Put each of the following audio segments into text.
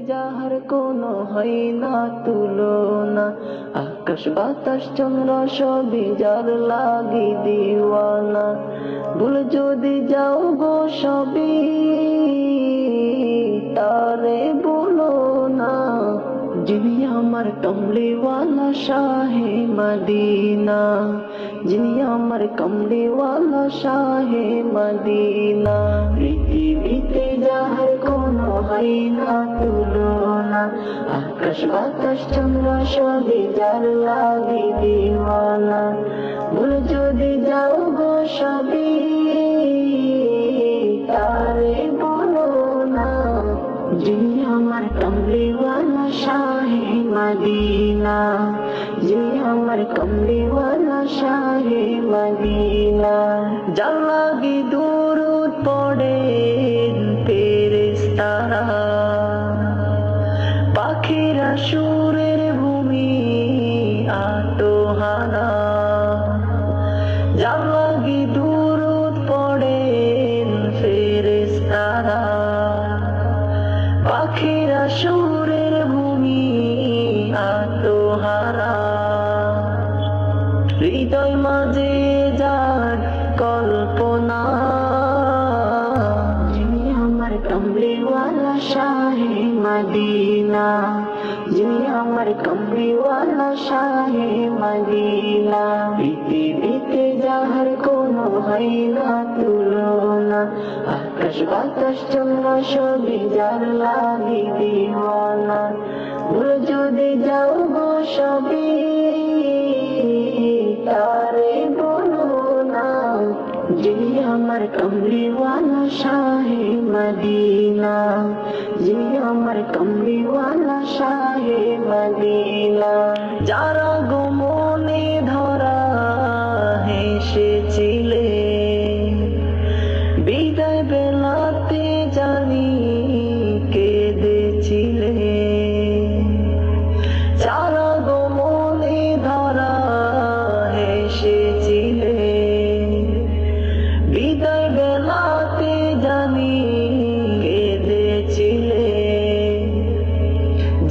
যাহার কোনো হয় না তুলনা, আকাশ বাতাস চন্দ্র সবই যার লাগি দিওয়ানা। ভুল যদি যাও গো সবই তারে বলো না, যিনি আমার কমলিওয়ালা শাহে মদিনা, যিনি আমার কমলিওয়ালা শাহে মদিনা। পৃথিবীতে যাহার কোনো হয় না তুলনা, আকাশ বাতাস চন্দ্র সবই যার লাগি দিওয়ানা। ভুল যদি যাও গো সবই তারে বলো না, যিনি আমার কমলিওয়ালা শাহে মদিনা, যিনি আমার কমলিওয়ালা শাহে মদিনা। যার লাগি দুরূদ পড়েন ফেরেশতারা, পাখিরা সুরের ভূমি আত্মহারা। যার লাগি দুরূদ পড়েন ফেরেশতারা, পাখিরা সুরের ভূমি আত্মহারা। হৃদয় মাঝে যার কল্পনা, যিনি আমার কমলিওয়ালা শাহে মদিনা, যিনি আমার কমলিওয়ালা শাহে মদিনা। পৃথিবীতে যাহার কোনো হয় না তুলনা, আকাশ বাতাস চন্দ্র সবই যার লাগি দিওয়ানা। ভুল যদি যাও গো সবই তারে বলো না, যিনি আমার কমলিওয়ালা শাহে মদিনা, যিনি আমার কমলিওয়ালা শাহে মদিনা। যারা গো মনে ধরা হেসেছিলে, বিদায় বেলাতে জানি কেঁদেছিলে। যারা গো মনে ধরা হেসেছিলে, বিদায় বেলাতে জানি কেঁদেছিলে।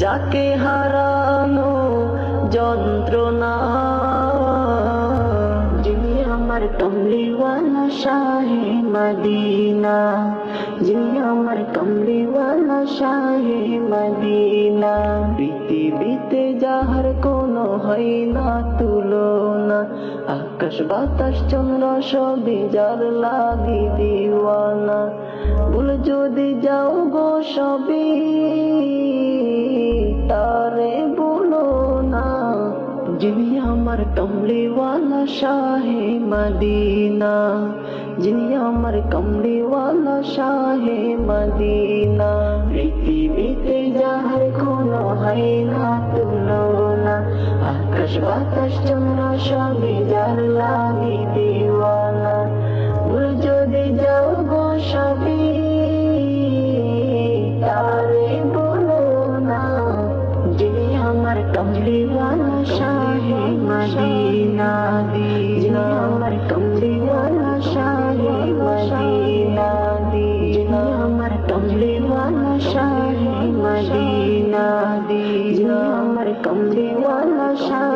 যাকে হারানো যন্ত্রণা, যিনি আমার কমলিওয়ালা শাহে মদিনা, যিনি আমার কমলিওয়ালা শাহে মদিনা। পৃথিবীতে যাহার কোনো হয় না তুলনা, আকাশ বাতাস চন্দ্র সবই যার লাগি দিওয়ানা। ভুল যদি যাও গো সবই তারে বলো না, যিনি আমার কমলিওয়ালা শাহে মদিনা, যিনি আমার কমলিওয়ালা শাহে মদিনা। পৃথিবীতে যাহার কোনো হয় না তুলনা, আকাশ বাতাস চন্দ্র সবই যার লাগি দিওয়ানা। ভুল যদি যাও গো সবই তারে বলো না, যিনি আমার কমলিওয়ালা শাহে মদিনা, যিনি আমার কমলিওয়ালা শাহে মদিনা, যিনি আমার কমলিওয়ালা শাহে মদিনা, যিনি আমার কমলিওয়ালা শাহে